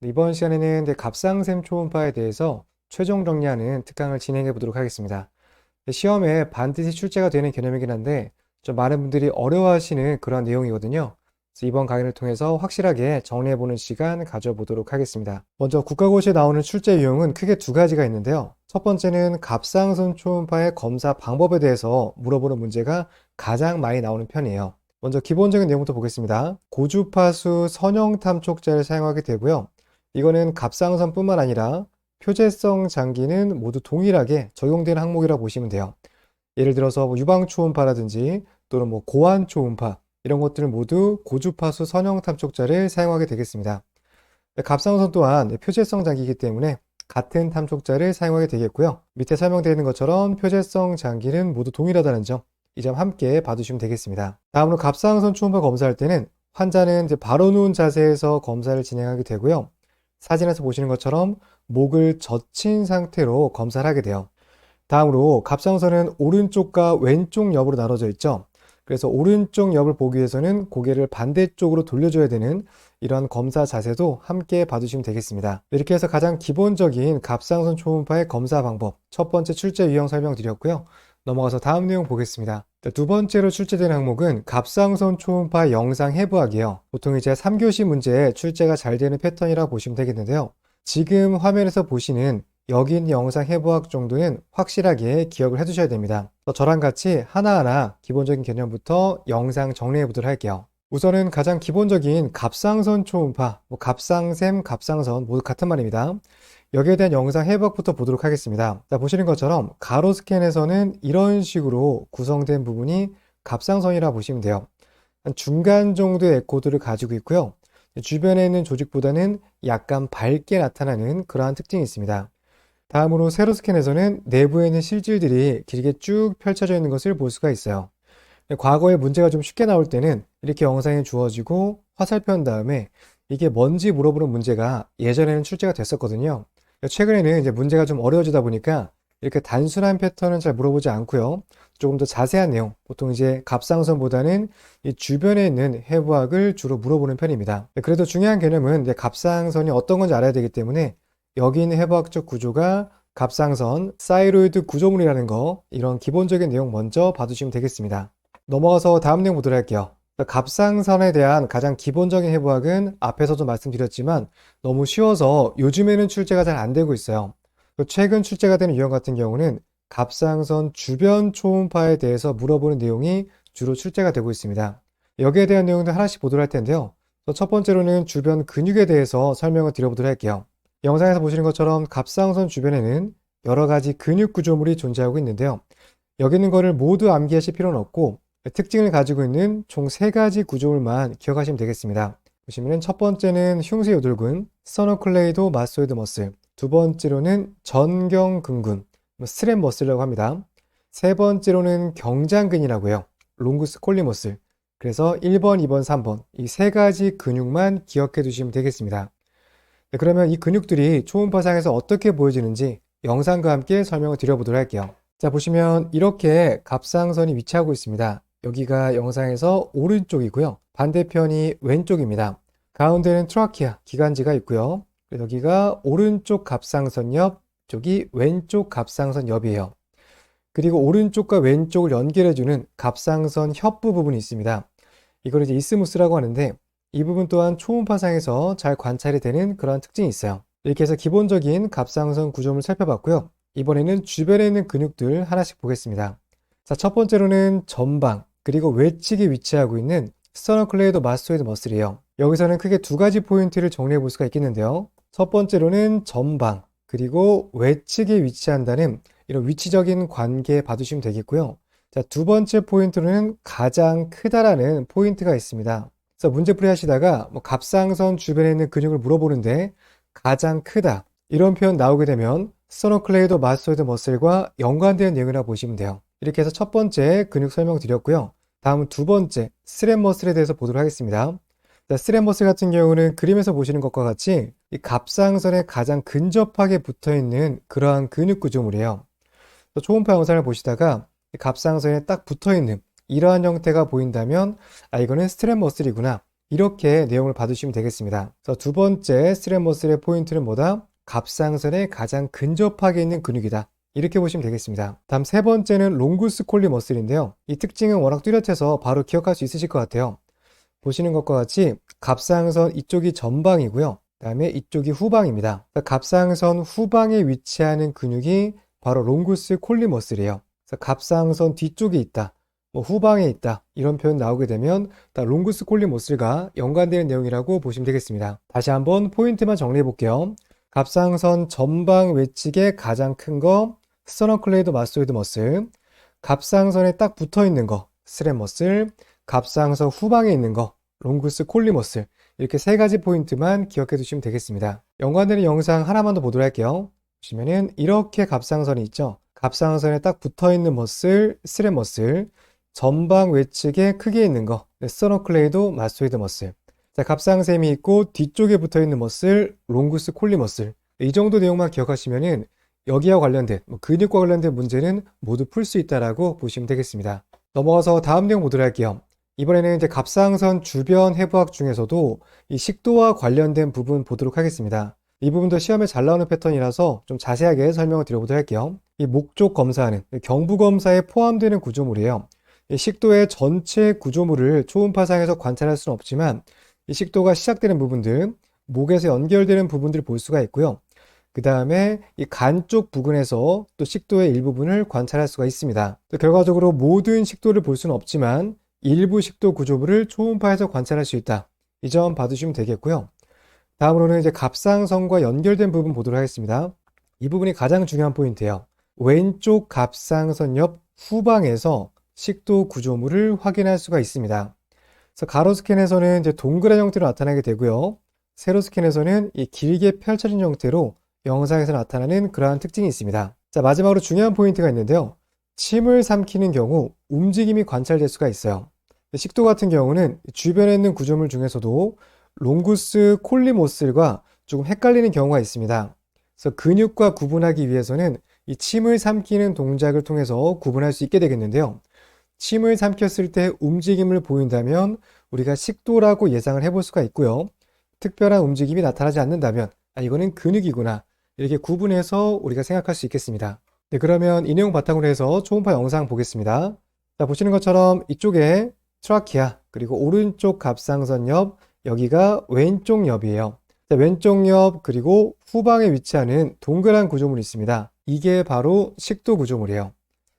이번 시간에는 갑상샘 초음파에 대해서 최종 정리하는 특강을 진행해 보도록 하겠습니다. 시험에 반드시 출제가 되는 개념이긴 한데 좀 많은 분들이 어려워하시는 그런 내용이거든요. 그래서 이번 강의를 통해서 확실하게 정리해 보는 시간 가져보도록 하겠습니다. 먼저 국가고시에 나오는 출제 유형은 크게 두 가지가 있는데요. 첫 번째는 갑상선 초음파의 검사 방법에 대해서 물어보는 문제가 가장 많이 나오는 편이에요. 먼저 기본적인 내용부터 보겠습니다. 고주파수 선형 탐촉자를 사용하게 되고요. 이거는 갑상선뿐만 아니라 표재성 장기는 모두 동일하게 적용되는 항목이라고 보시면 돼요. 예를 들어서 유방 초음파라든지 또는 고환 초음파 이런 것들을 모두 고주파수 선형 탐촉자를 사용하게 되겠습니다. 갑상선 또한 표재성 장기이기 때문에 같은 탐촉자를 사용하게 되겠고요. 밑에 설명되어 있는 것처럼 표재성 장기는 모두 동일하다는 점, 이 점 함께 봐두시면 되겠습니다. 다음으로 갑상선 초음파 검사할 때는 환자는 바로 누운 자세에서 검사를 진행하게 되고요. 사진에서 보시는 것처럼 목을 젖힌 상태로 검사를 하게 돼요. 다음으로 갑상선은 오른쪽과 왼쪽 옆으로 나눠져 있죠. 그래서 오른쪽 옆을 보기 위해서는 고개를 반대쪽으로 돌려줘야 되는 이런 검사 자세도 함께 봐두시면 되겠습니다. 이렇게 해서 가장 기본적인 갑상선 초음파의 검사 방법, 첫 번째 출제 유형 설명드렸고요. 넘어가서 다음 내용 보겠습니다. 두 번째로 출제된 항목은 갑상선 초음파 영상 해부학이에요. 보통 이제 3교시 문제에 출제가 잘 되는 패턴이라고 보시면 되겠는데요. 지금 화면에서 보시는 여기 있는 영상 해부학 정도는 확실하게 기억을 해두셔야 됩니다. 저랑 같이 하나하나 기본적인 개념부터 영상 정리해 보도록 할게요. 우선은 가장 기본적인 갑상선 초음파, 갑상샘, 갑상선 모두 같은 말입니다. 여기에 대한 영상 해부학부터 보도록 하겠습니다. 자, 보시는 것처럼 가로 스캔에서는 이런 식으로 구성된 부분이 갑상선이라 보시면 돼요. 한 중간 정도의 에코드를 가지고 있고요. 주변에 있는 조직보다는 약간 밝게 나타나는 그러한 특징이 있습니다. 다음으로 세로 스캔에서는 내부에 있는 실질들이 길게 쭉 펼쳐져 있는 것을 볼 수가 있어요. 과거에 문제가 좀 쉽게 나올 때는 이렇게 영상이 주어지고 화살표 한 다음에 이게 뭔지 물어보는 문제가 예전에는 출제가 됐었거든요. 최근에는 이제 문제가 좀 어려워지다 보니까 이렇게 단순한 패턴은 잘 물어보지 않고요. 조금 더 자세한 내용, 보통 이제 갑상선보다는 이 주변에 있는 해부학을 주로 물어보는 편입니다. 그래도 중요한 개념은 이제 갑상선이 어떤 건지 알아야 되기 때문에 여기 있는 해부학적 구조가 갑상선, 사이로이드 구조물이라는 거, 이런 기본적인 내용 먼저 봐두시면 되겠습니다. 넘어가서 다음 내용 보도록 할게요. 갑상선에 대한 가장 기본적인 해부학은 앞에서도 말씀드렸지만 너무 쉬워서 요즘에는 출제가 잘 안 되고 있어요. 최근 출제가 되는 유형 같은 경우는 갑상선 주변 초음파에 대해서 물어보는 내용이 주로 출제가 되고 있습니다. 여기에 대한 내용도 하나씩 보도록 할 텐데요. 첫 번째로는 주변 근육에 대해서 설명을 드려보도록 할게요. 영상에서 보시는 것처럼 갑상선 주변에는 여러 가지 근육 구조물이 존재하고 있는데요. 여기 있는 거를 모두 암기하실 필요는 없고 특징을 가지고 있는 총 3가지 구조물만 기억하시면 되겠습니다. 보시면 첫 번째는 흉쇄요돌근, 스터너클레이도 마스토이드 머슬, 두 번째로는 전경근근, 스트랩 머슬이라고 합니다. 세 번째로는 경장근이라고 해요. 롱구스 콜리머슬. 그래서 1번, 2번, 3번 이 3가지 근육만 기억해 두시면 되겠습니다. 네, 그러면 이 근육들이 초음파상에서 어떻게 보여지는지 영상과 함께 설명을 드려보도록 할게요. 자, 보시면 이렇게 갑상선이 위치하고 있습니다. 여기가 영상에서 오른쪽이고요. 반대편이 왼쪽입니다. 가운데는 트라키아, 기관지가 있고요. 여기가 오른쪽 갑상선 옆, 쪽이 왼쪽 갑상선 옆이에요. 그리고 오른쪽과 왼쪽을 연결해주는 갑상선 협부 부분이 있습니다. 이걸 이제 이스무스라고 하는데 이 부분 또한 초음파상에서 잘 관찰이 되는 그런 특징이 있어요. 이렇게 해서 기본적인 갑상선 구조물 살펴봤고요. 이번에는 주변에 있는 근육들 하나씩 보겠습니다. 자, 첫 번째로는 전방, 그리고 외측에 위치하고 있는 스터너클레이도 마스토이드 머슬이에요. 여기서는 크게 2가지 포인트를 정리해 볼 수가 있겠는데요. 첫 번째로는 전방, 그리고 외측에 위치한다는 이런 위치적인 관계 봐두시면 되겠고요. 자, 두 번째 포인트로는 가장 크다라는 포인트가 있습니다. 그래서 문제풀이 하시다가 갑상선 주변에 있는 근육을 물어보는데 가장 크다 이런 표현 나오게 되면 스터너클레이도 마스토이드 머슬과 연관된 내용이라고 보시면 돼요. 이렇게 해서 첫 번째 근육 설명 드렸고요. 다음은 두 번째 스트랩 머슬에 대해서 보도록 하겠습니다. 자, 스트랩 머슬 같은 경우는 그림에서 보시는 것과 같이 이 갑상선에 가장 근접하게 붙어 있는 그러한 근육 구조물이에요. 초음파 영상을 보시다가 갑상선에 딱 붙어 있는 이러한 형태가 보인다면 이거는 스트랩 머슬이구나 이렇게 내용을 봐두시면 되겠습니다. 그래서 두 번째 스트랩머슬의 포인트는 뭐다? 갑상선에 가장 근접하게 있는 근육이다. 이렇게 보시면 되겠습니다. 다음 세 번째는 롱구스 콜리 머슬인데요. 이 특징은 워낙 뚜렷해서 바로 기억할 수 있으실 것 같아요. 보시는 것과 같이 갑상선 이쪽이 전방이고요. 그 다음에 이쪽이 후방입니다. 갑상선 후방에 위치하는 근육이 바로 롱구스 콜리 머슬이에요. 그래서 갑상선 뒤쪽에 있다, 후방에 있다, 이런 표현 나오게 되면 다 롱구스 콜리 머슬과 연관되는 내용이라고 보시면 되겠습니다. 다시 한번 포인트만 정리해 볼게요. 갑상선 전방 외측에 가장 큰 거 스터너클레이드 마스토이드 머슬, 갑상선에 딱 붙어 있는 거 스트랩 머슬, 갑상선 후방에 있는 거 롱구스 콜리 머슬, 이렇게 세 가지 포인트만 기억해 두시면 되겠습니다. 연관되는 영상 하나만 더 보도록 할게요. 보시면은 이렇게 갑상선이 있죠. 갑상선에 딱 붙어 있는 머슬 스트랩 머슬, 전방 외측에 크게 있는 거 스터너클레이드 마스토이드 머슬, 자, 갑상샘이 있고 뒤쪽에 붙어 있는 머슬 롱구스 콜리 머슬, 이 정도 내용만 기억하시면은 여기와 관련된 근육과 관련된 문제는 모두 풀 수 있다라고 보시면 되겠습니다. 넘어가서 다음 내용 보도록 할게요. 이번에는 이제 갑상선 주변 해부학 중에서도 이 식도와 관련된 부분 보도록 하겠습니다. 이 부분도 시험에 잘 나오는 패턴이라서 좀 자세하게 설명을 드려보도록 할게요. 이 목적 검사는 경부 검사에 포함되는 구조물이에요. 이 식도의 전체 구조물을 초음파상에서 관찰할 수는 없지만 이 식도가 시작되는 부분들, 목에서 연결되는 부분들을 볼 수가 있고요. 그 다음에 이 간 쪽 부근에서 또 식도의 일부분을 관찰할 수가 있습니다. 또 결과적으로 모든 식도를 볼 수는 없지만 일부 식도 구조물을 초음파에서 관찰할 수 있다. 이 점 봐두시면 되겠고요. 다음으로는 이제 갑상선과 연결된 부분 보도록 하겠습니다. 이 부분이 가장 중요한 포인트예요. 왼쪽 갑상선 옆 후방에서 식도 구조물을 확인할 수가 있습니다. 그래서 가로 스캔에서는 이제 동그란 형태로 나타나게 되고요. 세로 스캔에서는 이 길게 펼쳐진 형태로 영상에서 나타나는 그러한 특징이 있습니다. 자, 마지막으로 중요한 포인트가 있는데요. 침을 삼키는 경우 움직임이 관찰될 수가 있어요. 식도 같은 경우는 주변에 있는 구조물 중에서도 롱구스 콜리 머슬과 조금 헷갈리는 경우가 있습니다. 그래서 근육과 구분하기 위해서는 이 침을 삼키는 동작을 통해서 구분할 수 있게 되겠는데요. 침을 삼켰을 때 움직임을 보인다면 우리가 식도라고 예상을 해볼 수가 있고요. 특별한 움직임이 나타나지 않는다면 이거는 근육이구나, 이렇게 구분해서 우리가 생각할 수 있겠습니다. 네, 그러면 이 내용 바탕으로 해서 초음파 영상 보겠습니다. 자, 보시는 것처럼 이쪽에 트라키아, 그리고 오른쪽 갑상선 옆, 여기가 왼쪽 옆이에요. 자, 왼쪽 옆 그리고 후방에 위치하는 동그란 구조물이 있습니다. 이게 바로 식도 구조물이에요.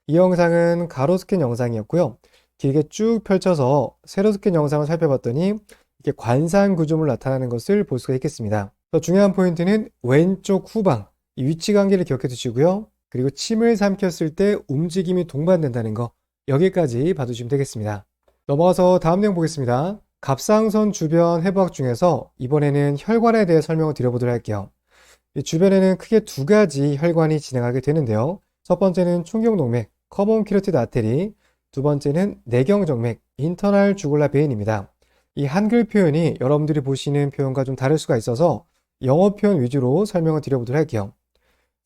이 영상은 가로 스캔 영상이었고요. 길게 쭉 펼쳐서 세로 스캔 영상을 살펴봤더니 이렇게 관상 구조물 나타나는 것을 볼 수가 있겠습니다. 더 중요한 포인트는 왼쪽 후방, 이 위치 관계를 기억해 두시고요. 그리고 침을 삼켰을 때 움직임이 동반된다는 거, 여기까지 봐두시면 되겠습니다. 넘어가서 다음 내용 보겠습니다. 갑상선 주변 해부학 중에서 이번에는 혈관에 대해 설명을 드려보도록 할게요. 이 주변에는 크게 두 가지 혈관이 진행하게 되는데요. 첫 번째는 충경동맥, 커먼 키로티드 아테리, 두 번째는 내경정맥, 인터널 주굴라 베인입니다. 이 한글 표현이 여러분들이 보시는 표현과 좀 다를 수가 있어서 영어 표현 위주로 설명을 드려보도록 할게요.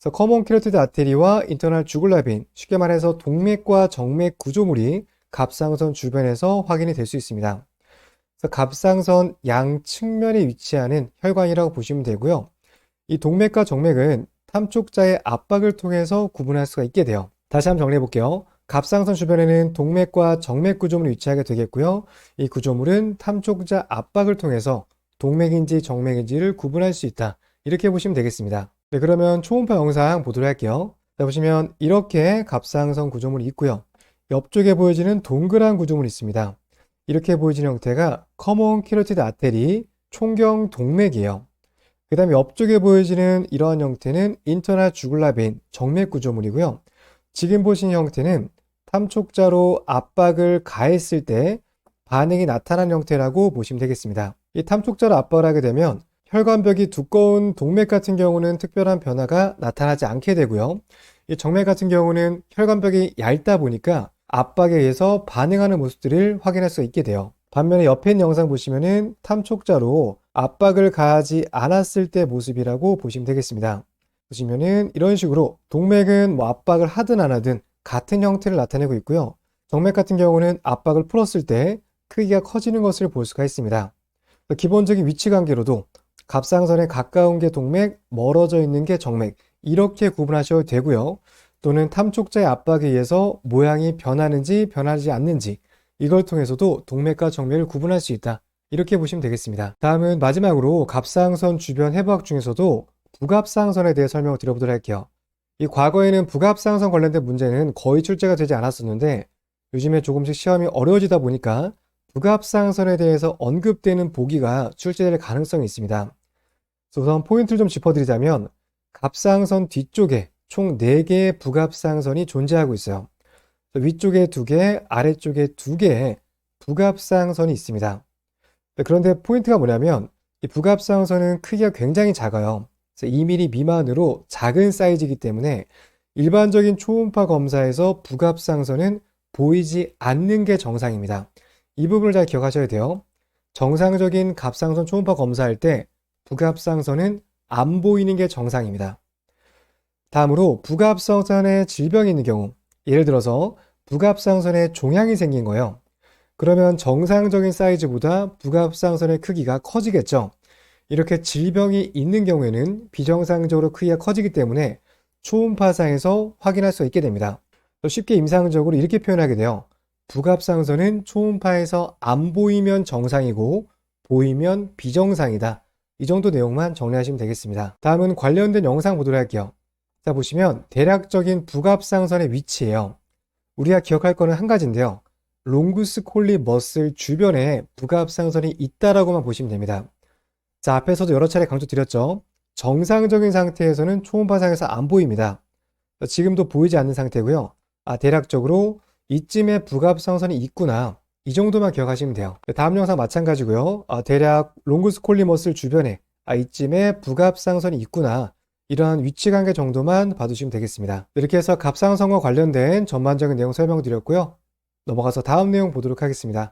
그래서 커먼 키로티드 아테리와 인터널 주굴라 베인, 쉽게 말해서 동맥과 정맥 구조물이 갑상선 주변에서 확인이 될 수 있습니다. 그래서 갑상선 양 측면에 위치하는 혈관이라고 보시면 되고요. 이 동맥과 정맥은 탐촉자의 압박을 통해서 구분할 수가 있게 돼요. 다시 한번 정리해 볼게요. 갑상선 주변에는 동맥과 정맥 구조물이 위치하게 되겠고요. 이 구조물은 탐촉자 압박을 통해서 동맥인지 정맥인지를 구분할 수 있다, 이렇게 보시면 되겠습니다. 네, 그러면 초음파 영상 보도록 할게요. 자, 보시면 이렇게 갑상선 구조물이 있고요. 옆쪽에 보여지는 동그란 구조물이 있습니다. 이렇게 보여지는 형태가 커먼 키로티드 아테리, 총경 동맥이에요. 그 다음에 옆쪽에 보여지는 이러한 형태는 인터널 주굴라 베인, 정맥 구조물이고요. 지금 보신 형태는 탐촉자로 압박을 가했을 때 반응이 나타나는 형태라고 보시면 되겠습니다. 이 탐촉자로 압박을 하게 되면 혈관벽이 두꺼운 동맥 같은 경우는 특별한 변화가 나타나지 않게 되고요. 이 정맥 같은 경우는 혈관벽이 얇다 보니까 압박에 의해서 반응하는 모습들을 확인할 수 있게 돼요. 반면에 옆에 있는 영상 보시면은 탐촉자로 압박을 가하지 않았을 때 모습이라고 보시면 되겠습니다. 보시면은 이런 식으로 동맥은 압박을 하든 안 하든 같은 형태를 나타내고 있고요. 정맥 같은 경우는 압박을 풀었을 때 크기가 커지는 것을 볼 수가 있습니다. 기본적인 위치 관계로도 갑상선에 가까운 게 동맥, 멀어져 있는 게 정맥, 이렇게 구분하셔도 되고요. 또는 탐촉자의 압박에 의해서 모양이 변하는지 변하지 않는지, 이걸 통해서도 동맥과 정맥을 구분할 수 있다, 이렇게 보시면 되겠습니다. 다음은 마지막으로 갑상선 주변 해부학 중에서도 부갑상선에 대해 설명을 드려보도록 할게요. 이 과거에는 부갑상선 관련된 문제는 거의 출제가 되지 않았었는데, 요즘에 조금씩 시험이 어려워지다 보니까 부갑상선에 대해서 언급되는 보기가 출제될 가능성이 있습니다. 우선 포인트를 좀 짚어드리자면, 갑상선 뒤쪽에 총 4개의 부갑상선이 존재하고 있어요. 위쪽에 2개, 아래쪽에 2개의 부갑상선이 있습니다. 그런데 포인트가 뭐냐면, 이 부갑상선은 크기가 굉장히 작아요. 2mm 미만으로 작은 사이즈이기 때문에 일반적인 초음파 검사에서 부갑상선은 보이지 않는 게 정상입니다. 이 부분을 잘 기억하셔야 돼요. 정상적인 갑상선 초음파 검사할 때 부갑상선은 안 보이는 게 정상입니다. 다음으로 부갑상선에 질병이 있는 경우, 예를 들어서 부갑상선에 종양이 생긴 거예요. 그러면 정상적인 사이즈보다 부갑상선의 크기가 커지겠죠. 이렇게 질병이 있는 경우에는 비정상적으로 크기가 커지기 때문에 초음파상에서 확인할 수 있게 됩니다. 쉽게 임상적으로 이렇게 표현하게 돼요. 부갑상선은 초음파에서 안 보이면 정상이고 보이면 비정상이다. 이 정도 내용만 정리하시면 되겠습니다. 다음은 관련된 영상 보도록 할게요. 자, 보시면 대략적인 부갑상선의 위치예요. 우리가 기억할 거는 한 가지인데요. 롱구스 콜리 머슬 주변에 부갑상선이 있다라고만 보시면 됩니다. 자, 앞에서도 여러 차례 강조드렸죠. 정상적인 상태에서는 초음파상에서 안 보입니다. 지금도 보이지 않는 상태고요. 대략적으로 이쯤에 부갑상선이 있구나, 이 정도만 기억하시면 돼요. 다음 영상 마찬가지고요. 대략 롱구스 콜리 머슬 주변에 이쯤에 부갑상선이 있구나, 이러한 위치관계 정도만 봐두시면 되겠습니다. 이렇게 해서 갑상선과 관련된 전반적인 내용 설명드렸고요. 넘어가서 다음 내용 보도록 하겠습니다.